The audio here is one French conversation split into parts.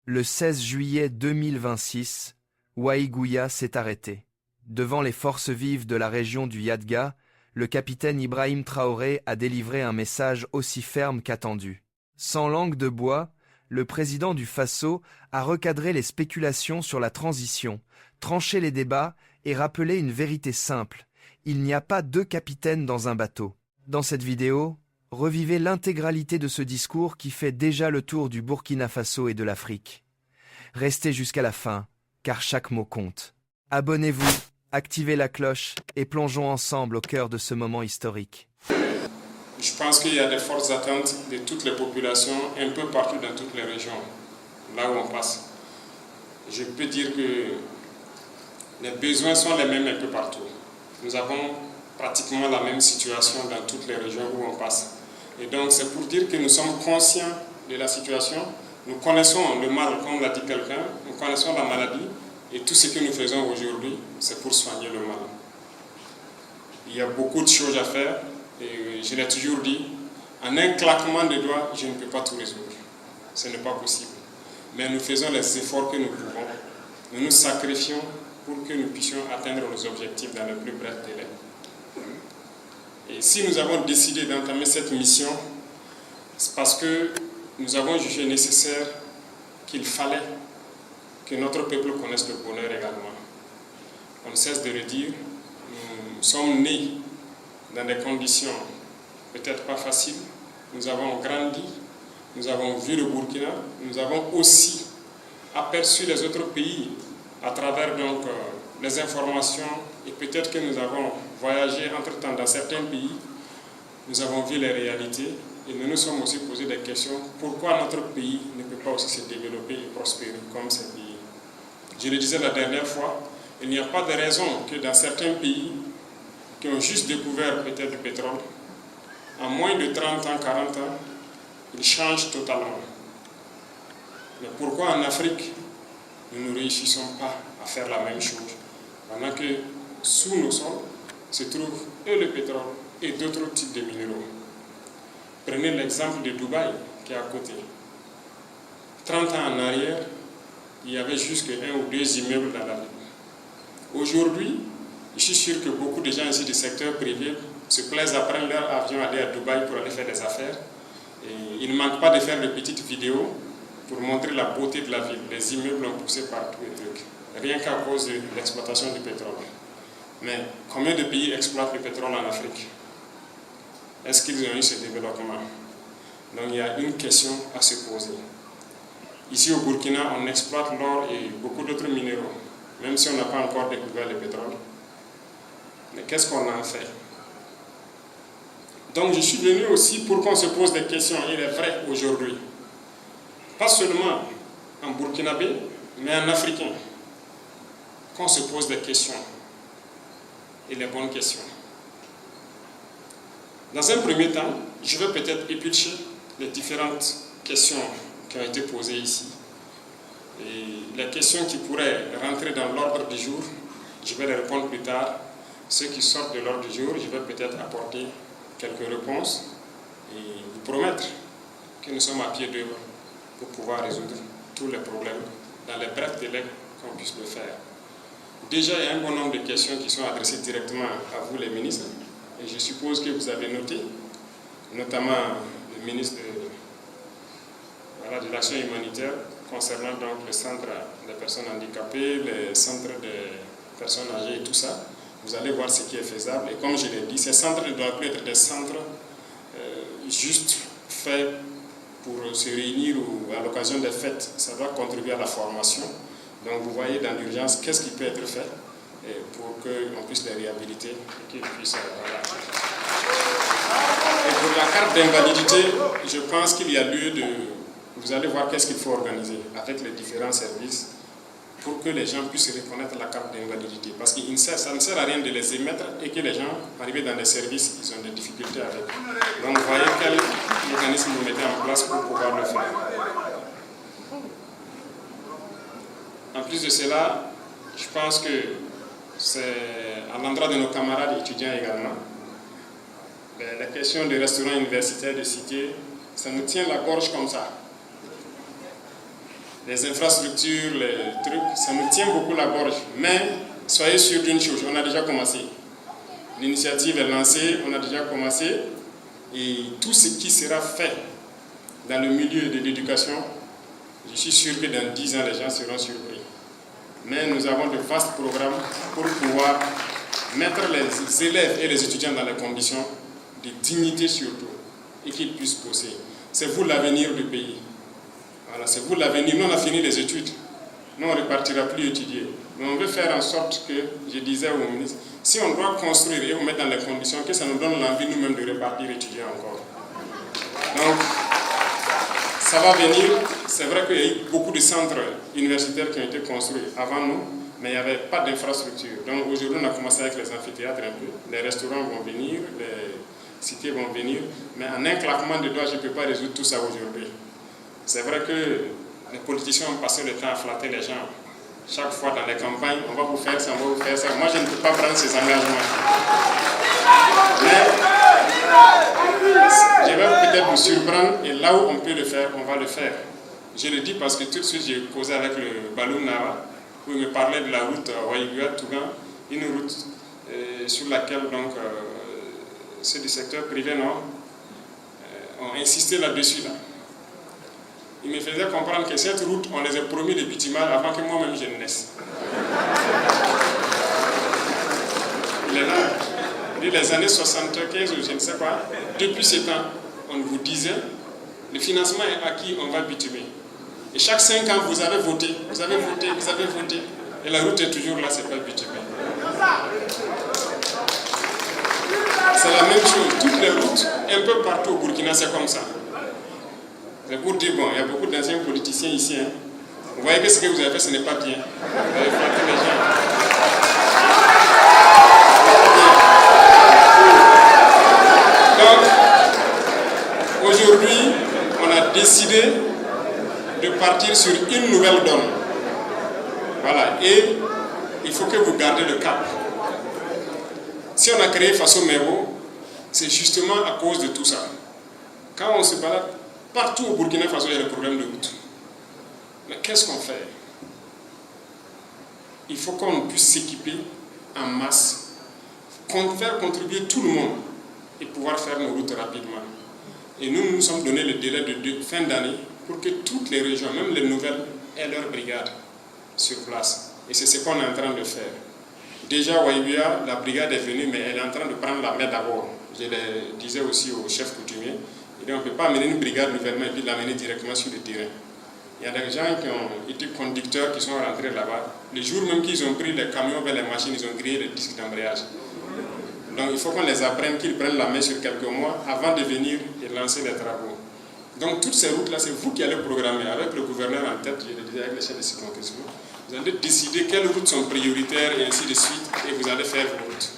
Le 16 juillet 2026, Waïgouya s'est arrêté. Devant les forces vives de la région du Yadga, le capitaine Ibrahim Traoré a délivré un message aussi ferme qu'attendu. Sans langue de bois, le président du Faso a recadré les spéculations sur la transition, tranché les débats et rappelé une vérité simple. Il n'y a pas deux capitaines dans un bateau. Dans cette vidéo, revivez l'intégralité de ce discours qui fait déjà le tour du Burkina Faso et de l'Afrique. Restez jusqu'à la fin, car chaque mot compte. Abonnez-vous, activez la cloche et plongeons ensemble au cœur de ce moment historique. Je pense qu'il y a des fortes attentes de toutes les populations, un peu partout dans toutes les régions, là où on passe. Je peux dire que les besoins sont les mêmes un peu partout. Nous avons pratiquement la même situation dans toutes les régions où on passe. Et donc c'est pour dire que nous sommes conscients de la situation, nous connaissons le mal, comme l'a dit quelqu'un, nous connaissons la maladie, et tout ce que nous faisons aujourd'hui, c'est pour soigner le mal. Il y a beaucoup de choses à faire, et je l'ai toujours dit, en un claquement de doigts, je ne peux pas tout résoudre. Ce n'est pas possible. Mais nous faisons les efforts que nous pouvons. Nous nous sacrifions pour que nous puissions atteindre nos objectifs dans le plus bref délai. Et si nous avons décidé d'entamer cette mission, c'est parce que nous avons jugé nécessaire qu'il fallait que notre peuple connaisse le bonheur également. On ne cesse de le dire, nous sommes nés dans des conditions peut-être pas faciles. Nous avons grandi, nous avons vu le Burkina, nous avons aussi aperçu les autres pays à travers donc les informations, et peut-être que nous avons voyagé entre-temps dans certains pays, nous avons vu les réalités et nous nous sommes aussi posé des questions. Pourquoi notre pays ne peut pas aussi se développer et prospérer comme ces pays? Je le disais la dernière fois, il n'y a pas de raison que dans certains pays qui ont juste découvert peut-être du pétrole, en moins de 30 ans, 40 ans, ils changent totalement. Mais pourquoi en Afrique, nous ne réussissons pas à faire la même chose, pendant que sous nos sols se trouvent et le pétrole et d'autres types de minéraux? Prenez l'exemple de Dubaï qui est à côté. 30 ans en arrière, il y avait juste un ou deux immeubles dans la ville. Aujourd'hui, je suis sûr que beaucoup de gens ici du secteur privé se plaisent à prendre leur avion, aller à Dubaï pour aller faire des affaires. Et il ne manque pas de faire de petites vidéos pour montrer la beauté de la ville. Les immeubles ont poussé partout et trucs. Rien qu'à cause de l'exploitation du pétrole. Mais combien de pays exploitent le pétrole en Afrique? Est-ce qu'ils ont eu ce développement? Donc il y a une question à se poser. Ici au Burkina, on exploite l'or et beaucoup d'autres minéraux, même si on n'a pas encore découvert le pétrole. Mais qu'est-ce qu'on en fait? Donc je suis venu aussi pour qu'on se pose des questions, il est vrai aujourd'hui. Pas seulement en burkinabé, mais en africain. Qu'on se pose des questions. Et les bonnes questions. Dans un premier temps, je vais peut-être éplucher les différentes questions qui ont été posées ici. Et les questions qui pourraient rentrer dans l'ordre du jour, je vais les répondre plus tard. Ceux qui sortent de l'ordre du jour, je vais peut-être apporter quelques réponses et vous promettre que nous sommes à pied d'œuvre pour pouvoir résoudre tous les problèmes dans les brefs délais qu'on puisse le faire. Déjà, il y a un bon nombre de questions qui sont adressées directement à vous les ministres. Et je suppose que vous avez noté, notamment le ministre de l'Action humanitaire concernant donc le centre des personnes handicapées, le centre des personnes âgées et tout ça. Vous allez voir ce qui est faisable. Et comme je l'ai dit, ces centres ne doivent plus être des centres juste faits pour se réunir ou à l'occasion des fêtes. Ça doit contribuer à la formation. Donc vous voyez dans l'urgence qu'est-ce qui peut être fait pour qu'on puisse les réhabiliter et qu'ils puissent... Et pour la carte d'invalidité, je pense qu'il y a lieu de... Vous allez voir qu'est-ce qu'il faut organiser avec les différents services pour que les gens puissent reconnaître la carte d'invalidité. Parce que ça ne sert à rien de les émettre et que les gens, arrivés dans des services, ils ont des difficultés avec. Donc vous voyez quel mécanisme vous mettez en place pour pouvoir le faire. En plus de cela, je pense que c'est à l'endroit de nos camarades étudiants également. La question des restaurants universitaires de cité, ça nous tient la gorge comme ça. les infrastructures, les trucs, ça nous tient beaucoup la gorge. Mais soyez sûrs d'une chose, on a déjà commencé. L'initiative est lancée, on a déjà commencé. Et tout ce qui sera fait dans le milieu de l'éducation, je suis sûr que dans 10 ans, les gens seront surpris. Mais nous avons de vastes programmes pour pouvoir mettre les élèves et les étudiants dans les conditions de dignité surtout, et qu'ils puissent bosser. C'est vous l'avenir du pays. Voilà, c'est vous l'avenir. Nous, on a fini les études. Nous, on ne repartira plus étudier. Mais on veut faire en sorte que, je disais au ministre, si on doit construire et on met dans les conditions, que ça nous donne l'envie nous-mêmes de repartir étudier encore. Donc, ça va venir. C'est vrai qu'il y a eu beaucoup de centres universitaires qui ont été construits avant nous, mais il n'y avait pas d'infrastructure. Donc aujourd'hui, on a commencé avec les amphithéâtres un peu. Les restaurants vont venir, les cités vont venir, mais en un claquement de doigts, je ne peux pas résoudre tout ça aujourd'hui. C'est vrai que les politiciens ont passé le temps à flatter les gens. Chaque fois dans les campagnes, on va vous faire ça, on va vous faire ça. Moi, je ne peux pas prendre ces engagements. Mais je vais peut-être vous surprendre, et là où on peut le faire, on va le faire. Je le dis parce que tout de suite, j'ai causé avec le Balou Nara, où il me parlait de la route Waïguya-Tougan, une route sur laquelle donc, ceux du secteur privé ont insisté là-dessus. Là. Il me faisait comprendre que cette route, on les a promis de bitumer avant que moi-même je ne naisse. Il est là. Depuis les années 75 ou je ne sais pas, depuis ce temps, on vous disait, le financement est acquis, on va bitumer. Et chaque 5 ans, vous avez voté, vous avez voté, vous avez voté. Et la route est toujours là, c'est pas bitumé. C'est la même chose. Toutes les routes, un peu partout au Burkina, c'est comme ça. C'est pour dire, bon, il y a beaucoup d'anciens politiciens ici. Hein. Vous voyez que ce que vous avez fait, ce n'est pas bien. Vous avez flatté les gens. Donc, aujourd'hui, on a décidé de partir sur une nouvelle donne. Voilà, et il faut que vous gardez le cap. Si on a créé Faso Mero, c'est justement à cause de tout ça. Quand on se balade, partout au Burkina Faso, il y a le problème de route. Mais qu'est-ce qu'on fait? Il faut qu'on puisse s'équiper en masse, faire contribuer tout le monde et pouvoir faire nos routes rapidement. Et nous nous sommes donné le délai de fin d'année pour que toutes les régions, même les nouvelles, aient leur brigade sur place. Et c'est ce qu'on est en train de faire. Déjà, Waïguya, la brigade est venue, mais elle est en train de prendre la main d'abord. Je le disais aussi au chef coutumier. Et on ne peut pas amener une brigade nouvellement et puis l'amener directement sur le terrain. Il y a des gens qui ont été conducteurs qui sont rentrés là-bas. Le jour même qu'ils ont pris les camions vers les machines, ils ont grillé les disques d'embrayage. Donc il faut qu'on les apprenne, qu'ils prennent la main sur quelques mois avant de venir et lancer les travaux. Donc toutes ces routes-là, c'est vous qui allez programmer avec le gouverneur en tête, je le disais avec les chefs de circonscription. Vous allez décider quelles routes sont prioritaires et ainsi de suite, et vous allez faire vos routes.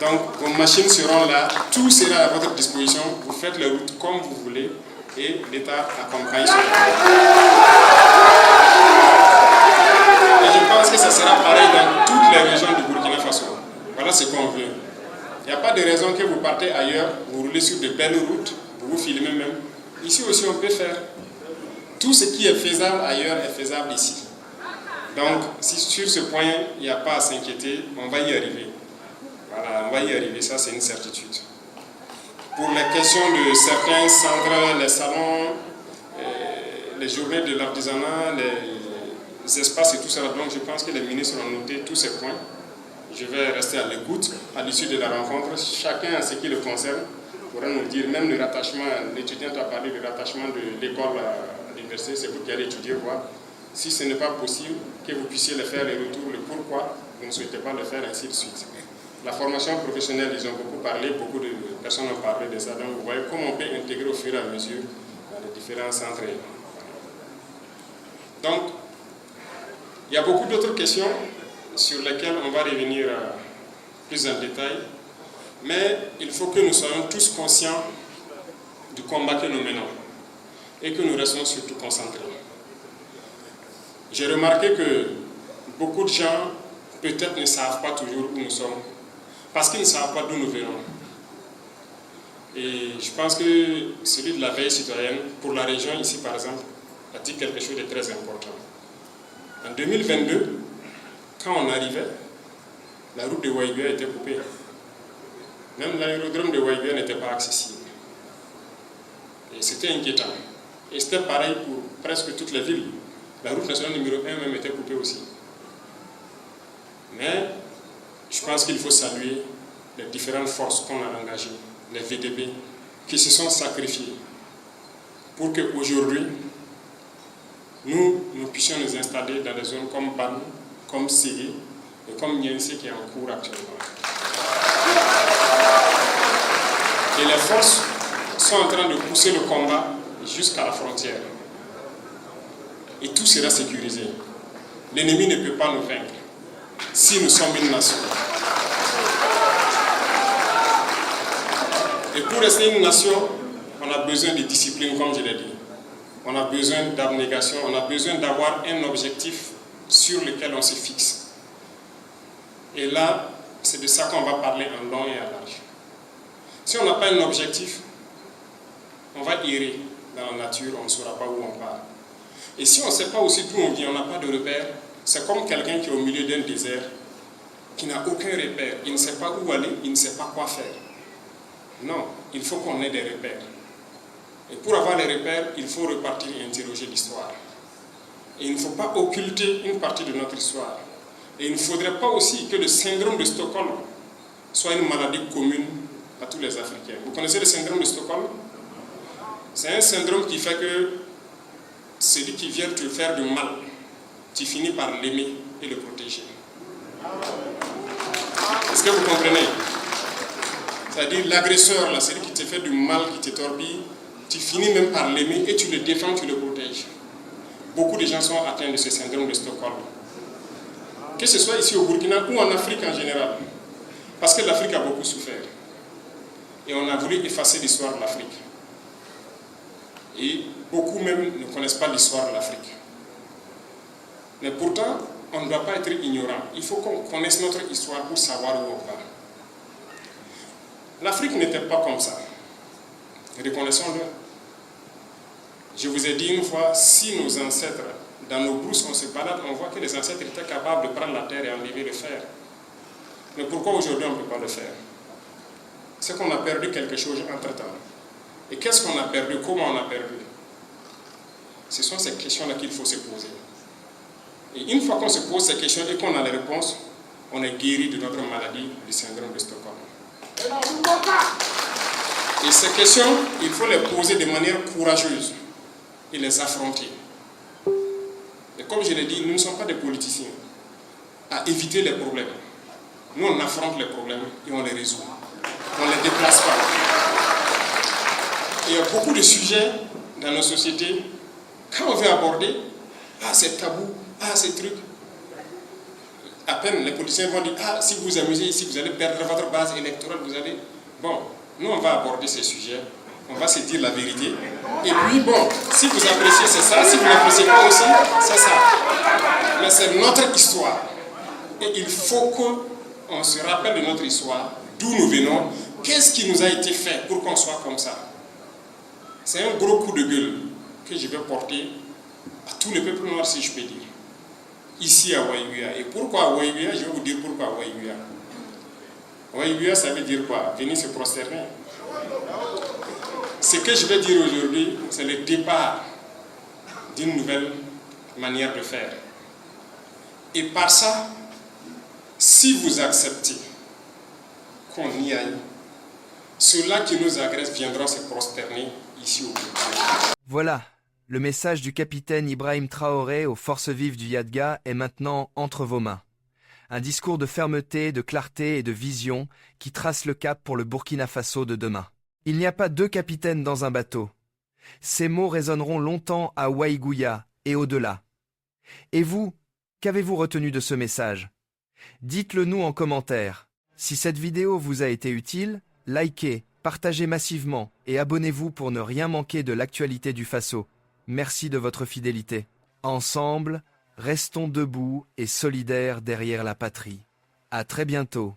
Donc vos machines seront là, tout sera à votre disposition, vous faites les routes comme vous voulez, et l'État accompagne cela. Et je pense que ça sera pareil dans toutes les régions du Burkina Faso. Voilà ce qu'on veut. Il n'y a pas de raison que vous partez ailleurs, vous roulez sur de belles routes, vous vous filmez même. Ici aussi on peut faire. Tout ce qui est faisable ailleurs est faisable ici. Donc si sur ce point il n'y a pas à s'inquiéter, on va y arriver. Voilà, on va y arriver, ça c'est une certitude. Pour les questions de certains centres, les salons, les journées de l'artisanat, les espaces et tout ça, donc je pense que les ministres ont noté tous ces points. Je vais rester à l'écoute. À l'issue de la rencontre, chacun, en ce qui le concerne, pourra nous dire, même le rattachement, l'étudiant a parlé du rattachement de l'école à l'université, c'est vous qui allez étudier, voir. Si ce n'est pas possible, que vous puissiez le faire, les retours, le pourquoi vous ne souhaitez pas le faire, ainsi de suite. La formation professionnelle, ils ont beaucoup parlé, beaucoup de personnes ont parlé de ça, donc vous voyez comment on peut intégrer au fur et à mesure dans les différents centres. Donc, il y a beaucoup d'autres questions sur lesquelles on va revenir plus en détail, mais il faut que nous soyons tous conscients du combat que nous menons et que nous restons surtout concentrés. J'ai remarqué que beaucoup de gens peut-être ne savent pas toujours où nous sommes, parce qu'ils ne savent pas d'où nous venons. Et je pense que celui de la veille citoyenne, pour la région ici par exemple, a dit quelque chose de très important. En 2022, quand on arrivait, la route de Waiguya était coupée. Même l'aérodrome de Waiguya n'était pas accessible. Et c'était inquiétant. Et c'était pareil pour presque toutes les villes. La route nationale numéro 1 même était coupée aussi. Mais je pense qu'il faut saluer les différentes forces qu'on a engagées, les VDP, qui se sont sacrifiés pour qu'aujourd'hui, nous puissions nous installer dans des zones comme Ban, comme Ségué et comme Niense qui est en cours actuellement. Et les forces sont en train de pousser le combat jusqu'à la frontière. Et tout sera sécurisé. L'ennemi ne peut pas nous vaincre si nous sommes une nation. Et pour rester une nation, on a besoin de discipline, comme je l'ai dit. On a besoin d'abnégation, on a besoin d'avoir un objectif sur lequel on se fixe. Et là, c'est de ça qu'on va parler en long et en large. Si on n'a pas un objectif, on va errer dans la nature, on ne saura pas où on part. Et si on ne sait pas aussi d'où on vient, on n'a pas de repère, c'est comme quelqu'un qui est au milieu d'un désert, qui n'a aucun repère. Il ne sait pas où aller, il ne sait pas quoi faire. Non, il faut qu'on ait des repères. Et pour avoir les repères, il faut repartir et interroger l'histoire. Et il ne faut pas occulter une partie de notre histoire. Et il ne faudrait pas aussi que le syndrome de Stockholm soit une maladie commune à tous les Africains. Vous connaissez le syndrome de Stockholm? C'est un syndrome qui fait que celui qui vient te faire du mal, tu finis par l'aimer et le protéger. Est-ce que vous comprenez? C'est-à-dire l'agresseur, là, celui qui te fait du mal, qui te torpille, tu finis même par l'aimer et tu le défends, tu le protèges. Beaucoup de gens sont atteints de ce syndrome de Stockholm. Que ce soit ici au Burkina ou en Afrique en général. Parce que l'Afrique a beaucoup souffert. Et on a voulu effacer l'histoire de l'Afrique. Et beaucoup même ne connaissent pas l'histoire de l'Afrique. Mais pourtant, on ne doit pas être ignorant. Il faut qu'on connaisse notre histoire pour savoir où on va. L'Afrique n'était pas comme ça. Reconnaissons-le. Je vous ai dit une fois, si nos ancêtres, dans nos brousses, on se balade, on voit que les ancêtres étaient capables de prendre la terre et enlever le fer. Mais pourquoi aujourd'hui on ne peut pas le faire? C'est qu'on a perdu quelque chose entre-temps. Et qu'est-ce qu'on a perdu? Comment on a perdu? Ce sont ces questions-là qu'il faut se poser. Et une fois qu'on se pose ces questions et qu'on a les réponses, on est guéri de notre maladie, du syndrome de Stockholm. Et ces questions, il faut les poser de manière courageuse et les affronter. Et comme je l'ai dit, nous ne sommes pas des politiciens à éviter les problèmes. Nous, on affronte les problèmes et on les résout. On ne les déplace pas. Et il y a beaucoup de sujets dans nos sociétés, quand on veut aborder, c'est tabou, c'est truc. À peine les politiciens vont dire, si vous vous amusez ici, vous allez perdre votre base électorale, vous allez... Bon, nous on va aborder ces sujets, on va se dire la vérité. Et puis bon, si vous appréciez c'est ça, si vous n'appréciez pas aussi, c'est ça. Mais c'est notre histoire. Et il faut qu'on se rappelle de notre histoire, d'où nous venons, qu'est-ce qui nous a été fait pour qu'on soit comme ça. C'est un gros coup de gueule que je vais porter à tout le peuple noir, si je peux dire. Ici à Waiguya. Et pourquoi Waiguya? Je vais vous dire pourquoi Waiguya. Waiguya, ça veut dire quoi? Venir se prosterner. Ce que je vais dire aujourd'hui, c'est le départ d'une nouvelle manière de faire. Et par ça, si vous acceptez qu'on y aille, ceux-là qui nous agressent viendront se prosterner ici au Burkina. Voilà, le message du capitaine Ibrahim Traoré aux forces vives du Yadga est maintenant entre vos mains. Un discours de fermeté, de clarté et de vision qui trace le cap pour le Burkina Faso de demain. Il n'y a pas deux capitaines dans un bateau. Ces mots résonneront longtemps à Waiguya et au-delà. Et vous, qu'avez-vous retenu de ce message? Dites-le nous en commentaire. Si cette vidéo vous a été utile, likez, partagez massivement et abonnez-vous pour ne rien manquer de l'actualité du Faso. Merci de votre fidélité. Ensemble, restons debout et solidaires derrière la patrie. À très bientôt.